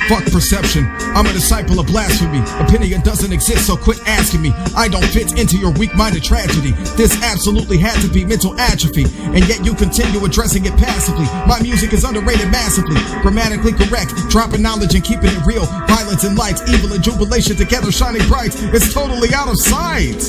Fuck perception, I'm a disciple of blasphemy. Opinion doesn't exist, so quit asking me. I don't fit into your weak-minded tragedy. This absolutely had to be mental atrophy, and yet you continue addressing it passively. My music is underrated massively, grammatically correct, dropping knowledge and keeping it real. Violence and light, evil and jubilation together shining bright. It's totally out of sight.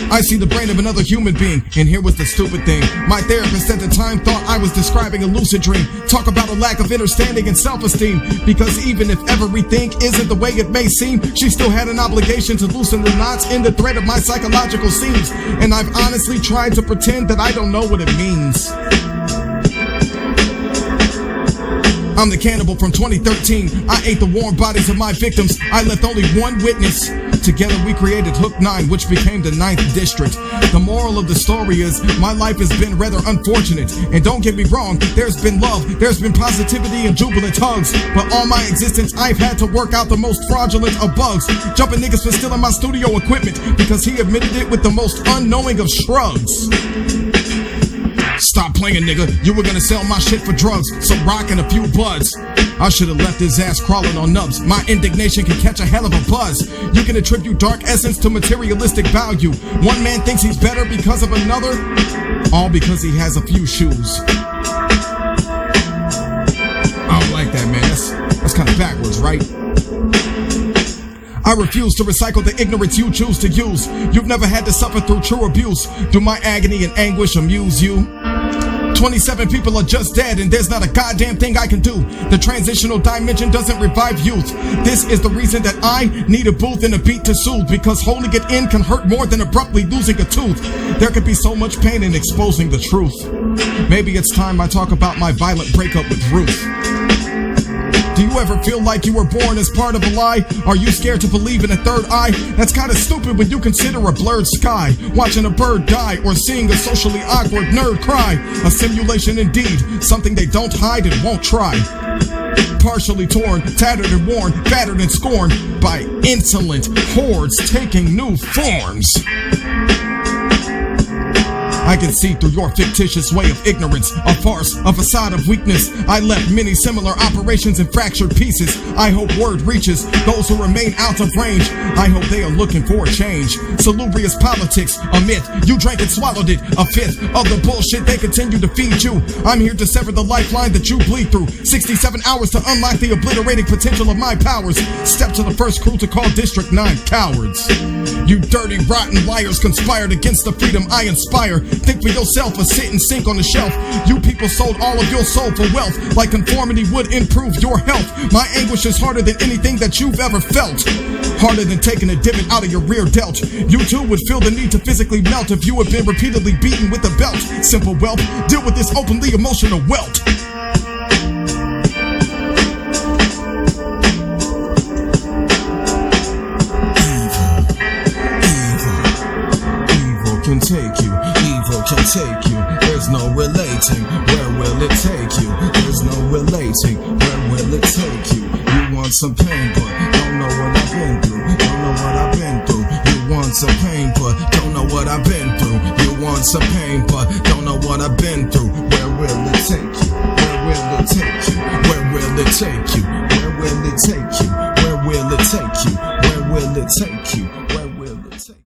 I see the brain of another human being, and here was the stupid thing. My therapist at the time thought I was describing a lucid dream. Talk about a lack of understanding and self-esteem, because even if everything isn't the way it may seem, she still had an obligation to loosen the knots in the thread of my psychological seams. And I've honestly tried to pretend that I don't know what it means. I'm the cannibal from 2013. I ate the warm bodies of my victims. I left only one witness. Together we created Hook 9, which became the 9th district. The moral of the story is, my life has been rather unfortunate. And don't get me wrong, there's been love, there's been positivity and jubilant hugs. But all my existence, I've had to work out the most fraudulent of bugs. Jumping niggas for stealing my studio equipment, because he admitted it with the most unknowing of shrugs. Stop playing, nigga. You were gonna sell my shit for drugs, some rock and a few buds. I should've left his ass crawling on nubs. My indignation can catch a hell of a buzz. You can attribute dark essence to materialistic value. One man thinks he's better because of another, all because he has a few shoes. I don't like that, man. That's kind of backwards, right? I refuse to recycle the ignorance you choose to use. You've never had to suffer through true abuse. Do my agony and anguish amuse you? 27 people are just dead, and there's not a goddamn thing I can do. The transitional dimension doesn't revive youth. This is the reason that I need a booth and a beat to soothe, because holding it in can hurt more than abruptly losing a tooth. There could be so much pain in exposing the truth. Maybe it's time I talk about my violent breakup with Ruth. Do you ever feel like you were born as part of a lie? Are you scared to believe in a third eye? That's kinda stupid when you consider a blurred sky, watching a bird die, or seeing a socially awkward nerd cry. A simulation indeed, something they don't hide and won't try. Partially torn, tattered and worn, battered and scorned by insolent hordes taking new forms. I can see through your fictitious way of ignorance, a farce, a facade of weakness. I left many similar operations in fractured pieces. I hope word reaches those who remain out of range. I hope they are looking for a change. Salubrious politics, a myth. You drank and swallowed it. A fifth of the bullshit they continue to feed you. I'm here to sever the lifeline that you bleed through. 67 hours to unlock the obliterating potential of my powers. Step to the first crew to call District 9 cowards. You dirty, rotten liars conspired against the freedom I inspire. Think for yourself or sit and sink on the shelf. You people sold all of your soul for wealth, like conformity would improve your health. My anguish is harder than anything that you've ever felt. Harder than taking a divot out of your rear delt. You too would feel the need to physically melt if you had been repeatedly beaten with a belt. Simple whelp, deal with this openly emotional welt. Evil can take you. Can take you, there's no relating. Where will it take you? There's no relating. Where will it take you? You want some pain, but don't know what I've been through. Don't know what I've been through. You want some pain, but don't know what I've been through. You want some pain, but don't know what I've been through. Where will it take you? Where will it take you? Where will it take you? Where will it take you? Where will it take you? Where will it take you?